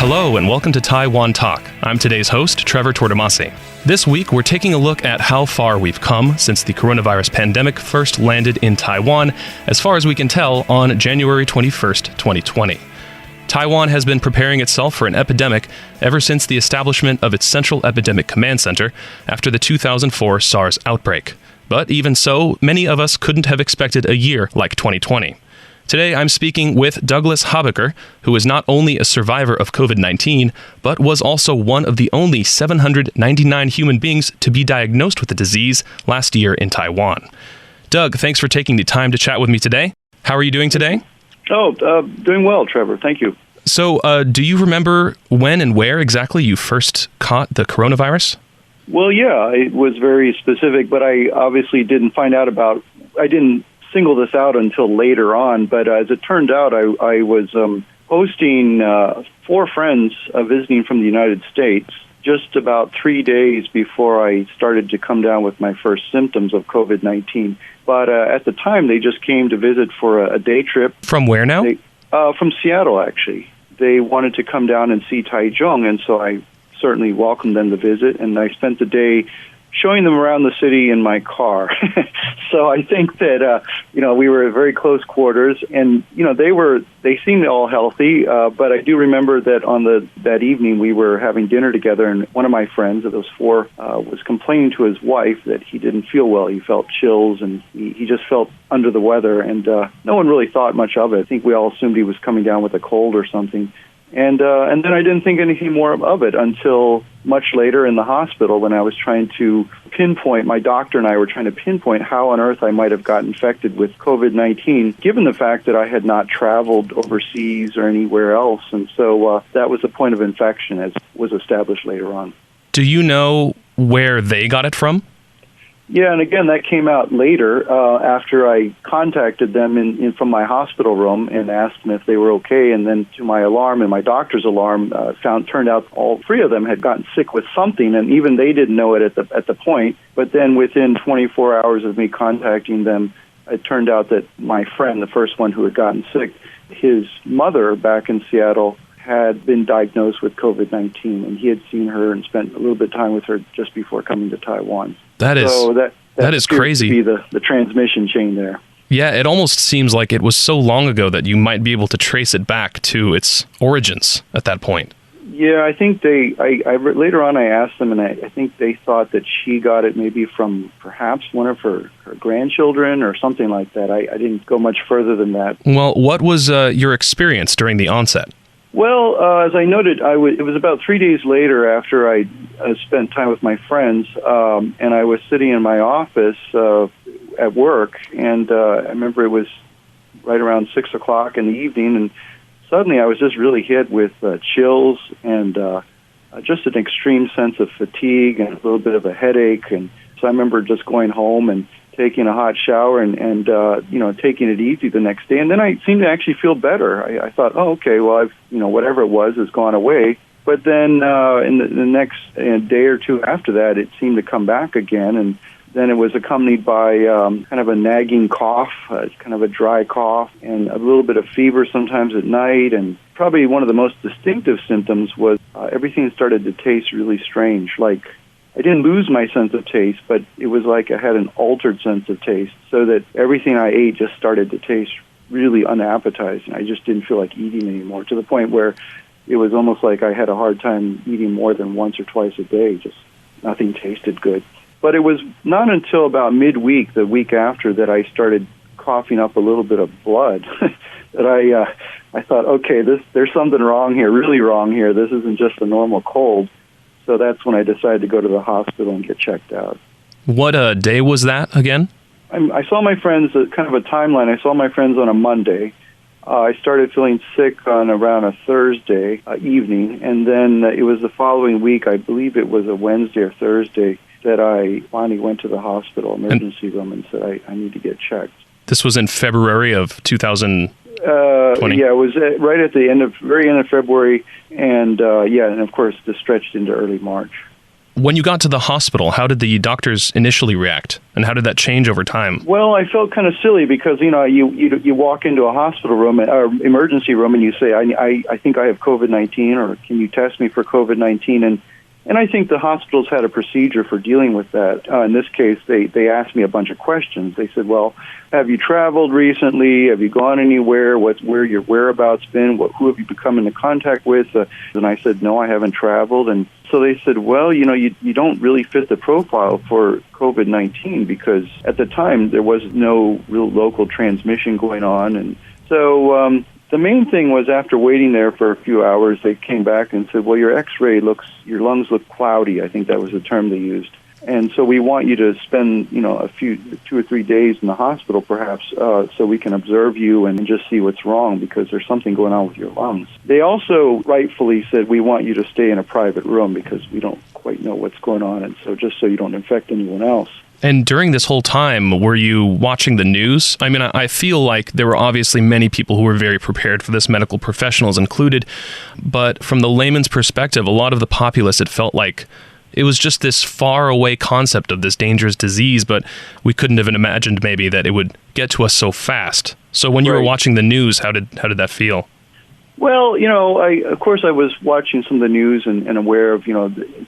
Hello and welcome to Taiwan Talk. I'm today's host, Trevor Tortomasi. This week, we're taking a look at how far we've come since the coronavirus pandemic first landed in Taiwan, as far as we can tell, on January 21st, 2020. Taiwan has been preparing itself for an epidemic ever since the establishment of its Central Epidemic Command Center after the 2004 SARS outbreak. But even so, many of us couldn't have expected a year like 2020. Today, I'm speaking with Douglas Habecker, who is not only a survivor of COVID-19, but was also one of the only 799 human beings to be diagnosed with the disease last year in Taiwan. Doug, thanks for taking the time to chat with me today. How are you doing today? Doing well, Trevor. Thank you. So, do you remember when and where exactly you first caught the coronavirus? Well, yeah, it was very specific, but I obviously didn't I didn't single this out until later on, but as it turned out, I was hosting 4 friends visiting from the United States just about 3 days before I started to come down with my first symptoms of COVID-19. But at the time, they just came to visit for a day trip. From where now? From Seattle, actually. They wanted to come down and see Taichung, and so I certainly welcomed them to visit, and I spent the day showing them around the city in my car. So I think that, we were at very close quarters, and, they seemed all healthy, but I do remember that on that evening we were having dinner together, and one of my friends of those 4 was complaining to his wife that he didn't feel well. He felt chills, and he just felt under the weather, and no one really thought much of it. I think we all assumed he was coming down with a cold or something. And then I didn't think anything more of it until much later in the hospital when I was trying to pinpoint, my doctor and I were trying to pinpoint how on earth I might have got infected with COVID-19, given the fact that I had not traveled overseas or anywhere else. And so that was the point of infection, as was established later on. Do you know where they got it from? Yeah, and again, that came out later after I contacted them from my hospital room and asked them if they were okay. And then to my alarm and my doctor's alarm, turned out all 3 of them had gotten sick with something, and even they didn't know it at the point. But then within 24 hours of me contacting them, it turned out that my friend, the first one who had gotten sick, his mother back in Seattle had been diagnosed with COVID-19, and he had seen her and spent a little bit of time with her just before coming to Taiwan. That is crazy. To be the transmission chain there. Yeah, it almost seems like it was so long ago that you might be able to trace it back to its origins at that point. Yeah, I think later on I asked them, and I think they thought that she got it maybe from perhaps one of her grandchildren or something like that. I didn't go much further than that. Well, what was your experience during the onset? Well, as I noted, it was about 3 days later after I spent time with my friends, and I was sitting in my office at work, and I remember it was right around 6 o'clock in the evening, and suddenly I was just really hit with chills and just an extreme sense of fatigue and a little bit of a headache. And so I remember just going home and taking a hot shower and taking it easy the next day. And then I seemed to actually feel better. I thought, oh, okay, well, whatever it was has gone away. But then in the next day or two after that, it seemed to come back again. And then it was accompanied by kind of a nagging cough, kind of a dry cough, and a little bit of fever sometimes at night. And probably one of the most distinctive symptoms was everything started to taste really strange. Like, I didn't lose my sense of taste, but it was like I had an altered sense of taste, so that everything I ate just started to taste really unappetizing. I just didn't feel like eating anymore, to the point where it was almost like I had a hard time eating more than once or twice a day. Just nothing tasted good. But it was not until about midweek, the week after, that I started coughing up a little bit of blood that I thought, okay, there's something wrong here, really wrong here. This isn't just a normal cold. So that's when I decided to go to the hospital and get checked out. What day was that again? I saw my friends, kind of a timeline. I saw my friends on a Monday. I started feeling sick on around a Thursday evening, and then it was the following week, I believe it was a Wednesday or Thursday, that I finally went to the hospital emergency room and said, I need to get checked. This was in February of 2020? Yeah, it was right at the very end of February, and and of course, this stretched into early March. When you got to the hospital, how did the doctors initially react? And how did that change over time? Well, I felt kind of silly because, you walk into a hospital room or emergency room and you say, I think I have COVID-19, or can you test me for COVID-19? And I think the hospitals had a procedure for dealing with that. In this case, they asked me a bunch of questions. They said, well, have you traveled recently? Have you gone anywhere? Where your whereabouts been? Who have you come into contact with? And I said, no, I haven't traveled. And so they said, well, you don't really fit the profile for COVID-19 because at the time there was no real local transmission going on. And so the main thing was after waiting there for a few hours, they came back and said, well, your X-ray your lungs look cloudy. I think that was the term they used. And so we want you to spend, 2 or 3 days in the hospital perhaps so we can observe you and just see what's wrong because there's something going on with your lungs. They also rightfully said we want you to stay in a private room because we don't quite know what's going on, and so just so you don't infect anyone else. And during this whole time, were you watching the news? I mean, I feel like there were obviously many people who were very prepared for this, medical professionals included. But from the layman's perspective, a lot of the populace, it felt like it was just this faraway concept of this dangerous disease, but we couldn't have imagined maybe that it would get to us so fast. So when you were watching the news, how did that feel? Well, of course I was watching some of the news and aware of,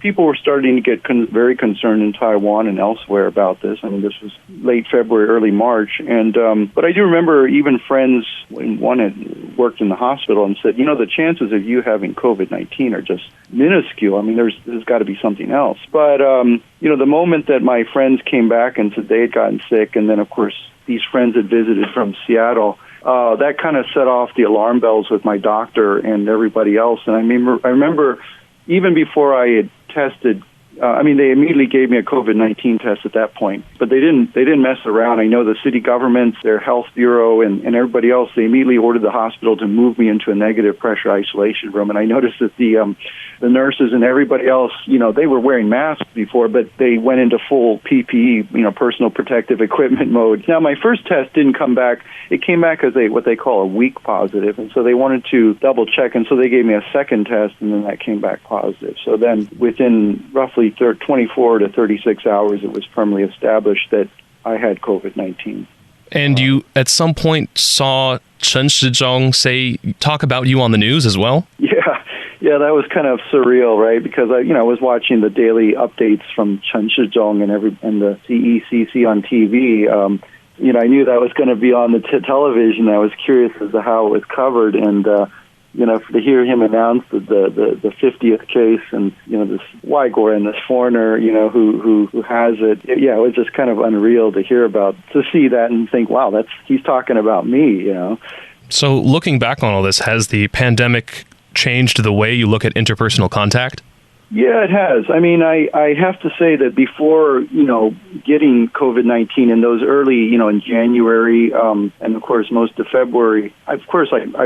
people were starting to get very concerned in Taiwan and elsewhere about this. I mean, this was late February, early March. And but I do remember even friends, when one had worked in the hospital and said, the chances of you having COVID-19 are just minuscule. I mean, there's got to be something else. But, the moment that my friends came back and said they had gotten sick, and then, of course, these friends had visited from Seattle, that kind of set off the alarm bells with my doctor and everybody else. And I remember even before I had tested, they immediately gave me a COVID-19 test at that point, but they didn't mess around. I know the city government, their health bureau, and everybody else, they immediately ordered the hospital to move me into a negative pressure isolation room. And I noticed that the nurses and everybody else, they were wearing masks before, but they went into full PPE, personal protective equipment mode. Now, my first test didn't come back. It came back as what they call a weak positive, and so they wanted to double check, and so they gave me a second test, and then that came back positive. So then within roughly 24 to 36 hours, it was firmly established that I had COVID-19. And you, at some point, saw Chen Shizhong talk about you on the news as well? Yeah, that was kind of surreal, right? Because I was watching the daily updates from Chen Shizhong and the CECC on TV. I knew that was going to be on the television. I was curious as to how it was covered, and to hear him announce the 50th case, and this Uyghur and this foreigner, who has it. Yeah, it was just kind of unreal to see that and think, wow, he's talking about me. So looking back on all this, has the pandemic changed the way you look at interpersonal contact? Yeah, it has. I mean, I have to say that before, getting COVID-19 in those early, in January, and of course most of February, I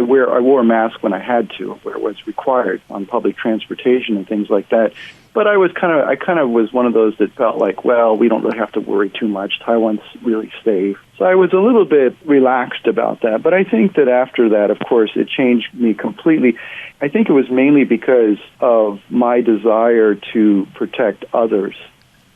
wore a mask when I had to, where it was required on public transportation and things like that. But I kind of was one of those that felt like, well, we don't really have to worry too much. Taiwan's really safe. So I was a little bit relaxed about that. But I think that after that, of course, it changed me completely. I think it was mainly because of my desire to protect others.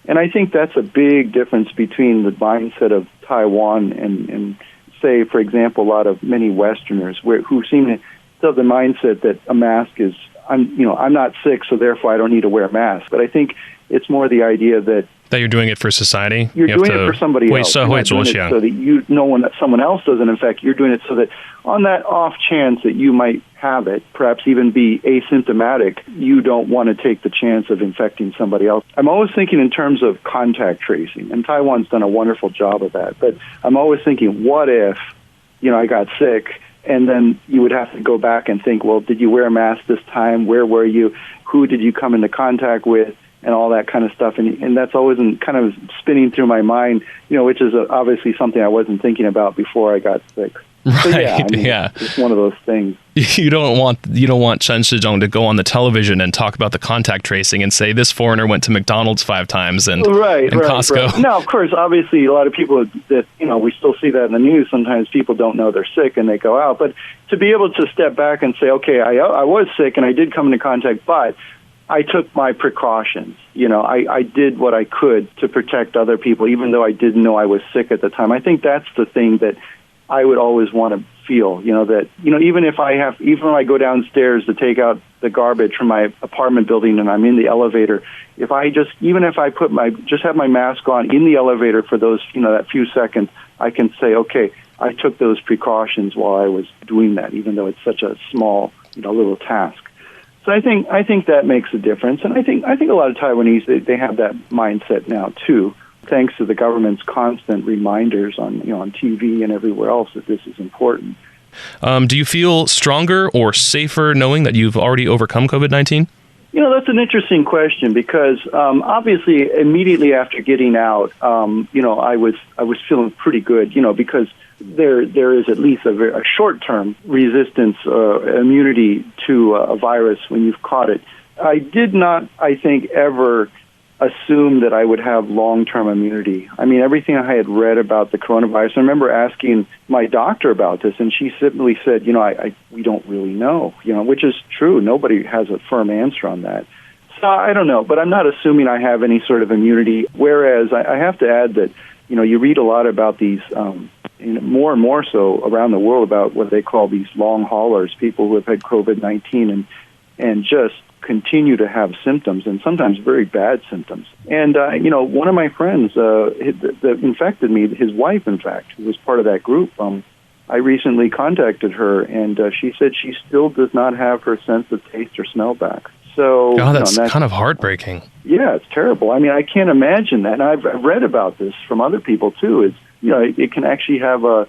And I think that's a big difference between the mindset of Taiwan and say, for example, many Westerners who seem to have the mindset that a mask is, I'm not sick, so therefore I don't need to wear a mask. But I think it's more the idea that you're doing it for society. You're doing it for somebody else. You're not doing it so that someone else doesn't infect. You're doing it so that on that off chance that you might have it, perhaps even be asymptomatic, you don't want to take the chance of infecting somebody else. I'm always thinking in terms of contact tracing, and Taiwan's done a wonderful job of that. But I'm always thinking, what if, I got sick? And then you would have to go back and think, well, did you wear a mask this time? Where were you? Who did you come into contact with? And all that kind of stuff. And that's always kind of spinning through my mind, which is obviously something I wasn't thinking about before I got sick. Right. So yeah. It's one of those things. You don't want Chen Shizhong to go on the television and talk about the contact tracing and say this foreigner went to McDonald's 5 times and Costco. Right. Now, of course, obviously, a lot of people that we still see that in the news. Sometimes people don't know they're sick and they go out. But to be able to step back and say, okay, I was sick and I did come into contact, but I took my precautions. I did what I could to protect other people, even though I didn't know I was sick at the time. I think that's the thing that I would always want to feel, that, even if even when I go downstairs to take out the garbage from my apartment building and I'm in the elevator, if I just have my mask on in the elevator for those, that few seconds, I can say, okay, I took those precautions while I was doing that, even though it's such a small, little task. So I think that makes a difference. And I think a lot of Taiwanese, they have that mindset now too, thanks to the government's constant reminders on TV and everywhere else that this is important. Do you feel stronger or safer knowing that you've already overcome COVID-19? That's an interesting question because obviously immediately after getting out, I was feeling pretty good, because there is at least a short-term resistance, immunity to a virus when you've caught it. I did not, I think, ever assume that I would have long-term immunity. I mean, everything I had read about the coronavirus, I remember asking my doctor about this, and she simply said, we don't really know, which is true. Nobody has a firm answer on that. So I don't know, but I'm not assuming I have any sort of immunity, whereas I have to add that, you read a lot about these, more and more so around the world about what they call these long haulers, people who have had COVID-19 and just continue to have symptoms, and sometimes very bad symptoms. And, one of my friends that infected me, his wife, in fact, who was part of that group, I recently contacted her, and she said she still does not have her sense of taste or smell back. So, that's kind of heartbreaking. Yeah, it's terrible. I mean, I can't imagine that. And I've read about this from other people, too. It can actually have a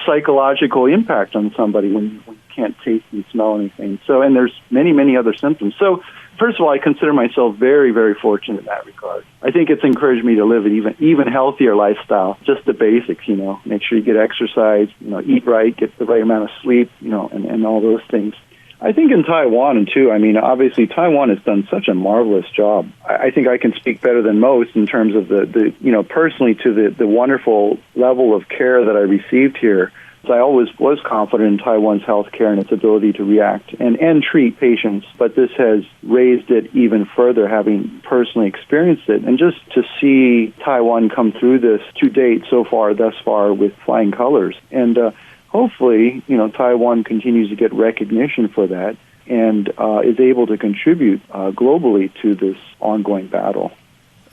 psychological impact on somebody when you can't taste and smell anything. So, and there's many, many other symptoms. So, first of all, I consider myself very, very fortunate in that regard. I think it's encouraged me to live an even healthier lifestyle, just the basics, make sure you get exercise, eat right, get the right amount of sleep, and all those things. I think in Taiwan, too, obviously Taiwan has done such a marvelous job. I think I can speak better than most in terms of the personally to the wonderful level of care that I received here. I always was confident in Taiwan's healthcare and its ability to react and treat patients, but this has raised it even further, having personally experienced it. And just to see Taiwan come through this to date thus far with flying colors. And hopefully, Taiwan continues to get recognition for that and is able to contribute globally to this ongoing battle.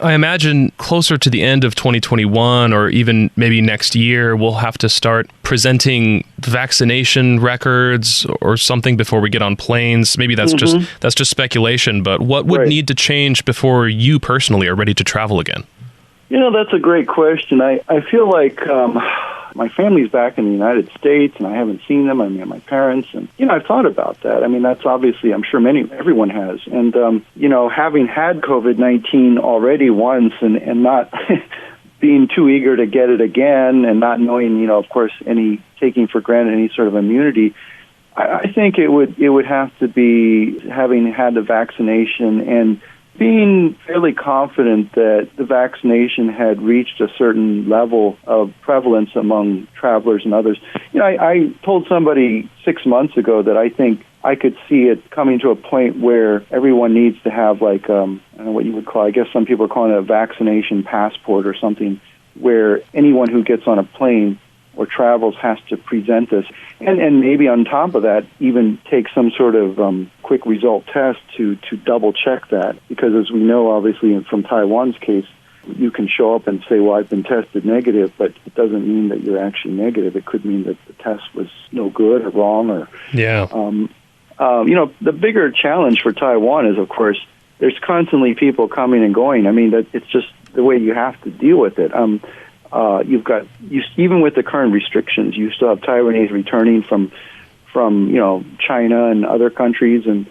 I imagine closer to the end of 2021 or even maybe next year, we'll have to start presenting vaccination records or something before we get on planes. Maybe that's just speculation, but what would need to change before you personally are ready to travel again? That's a great question. I feel like my family's back in the United States, and I haven't seen them. My parents, and I've thought about that. That's obviously, I'm sure everyone has. And having had COVID-19 already once, and not being too eager to get it again, and not knowing, of course, taking for granted any sort of immunity, I think it would have to be having had the vaccination and being fairly confident that the vaccination had reached a certain level of prevalence among travelers and others. I told somebody 6 months ago that I think I could see it coming to a point where everyone needs to have I don't know what you would call, I guess some people are calling it a vaccination passport or something, where anyone who gets on a plane or travels has to present this. And maybe on top of that, even take some sort of quick result test to double check that. Because as we know, obviously, from Taiwan's case, you can show up and say, well, I've been tested negative, but it doesn't mean that you're actually negative. It could mean that the test was no good or wrong. Or the bigger challenge for Taiwan is, of course, there's constantly people coming and going. that it's just the way you have to deal with it. Even with the current restrictions, you still have Taiwanese returning from China and other countries, and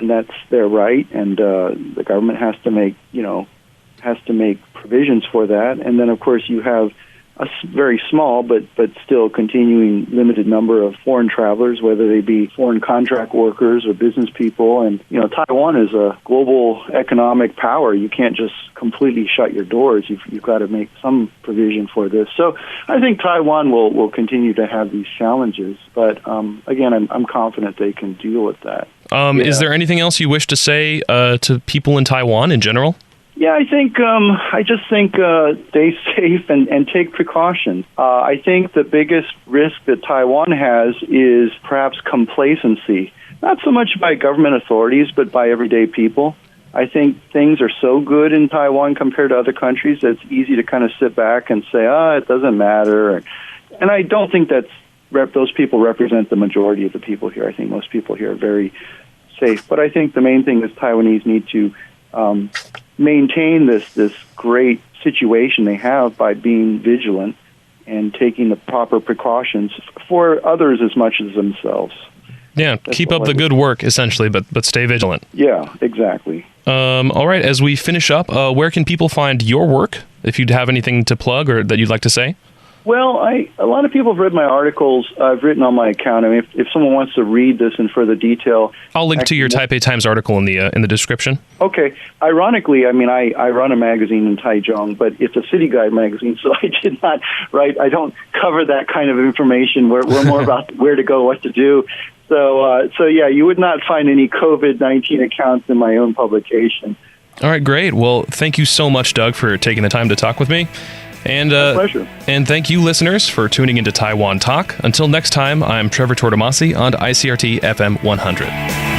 that's their right, and the government has to make provisions for that. And then, of course, you have a very small but still continuing limited number of foreign travelers, whether they be foreign contract workers or business people. And Taiwan is a global economic power. You can't just completely shut your doors. You've got to make some provision for this. So I think Taiwan will continue to have these challenges, but again, I'm confident they can deal with that. Is there anything else you wish to say to people in Taiwan in general? Yeah, I just think stay safe and take precautions. I think the biggest risk that Taiwan has is perhaps complacency, not so much by government authorities, but by everyday people. I think things are so good in Taiwan compared to other countries that it's easy to kind of sit back and say, it doesn't matter. And I don't think those people represent the majority of the people here. I think most people here are very safe. But I think the main thing is Taiwanese need to maintain this great situation they have by being vigilant and taking the proper precautions for others as much as themselves. Yeah, keep up the good work, essentially, but stay vigilant. Yeah, exactly. All right, as we finish up, where can people find your work, if you'd have anything to plug or that you'd like to say? Well, a lot of people have read my articles I've written on my account. I mean, if someone wants to read this in further detail, I'll link to your Taipei Times article in the description. Okay. Ironically, I mean, I run a magazine in Taichung, but it's a city guide magazine, so I did not write. I don't cover that kind of information. We're more about where to go, what to do. So yeah, you would not find any COVID-19 accounts in my own publication. All right, great. Well, thank you so much, Doug, for taking the time to talk with me. And my pleasure. And thank you, listeners, for tuning into Taiwan Talk. Until next time, I'm Trevor Tortomasi on ICRT FM 100.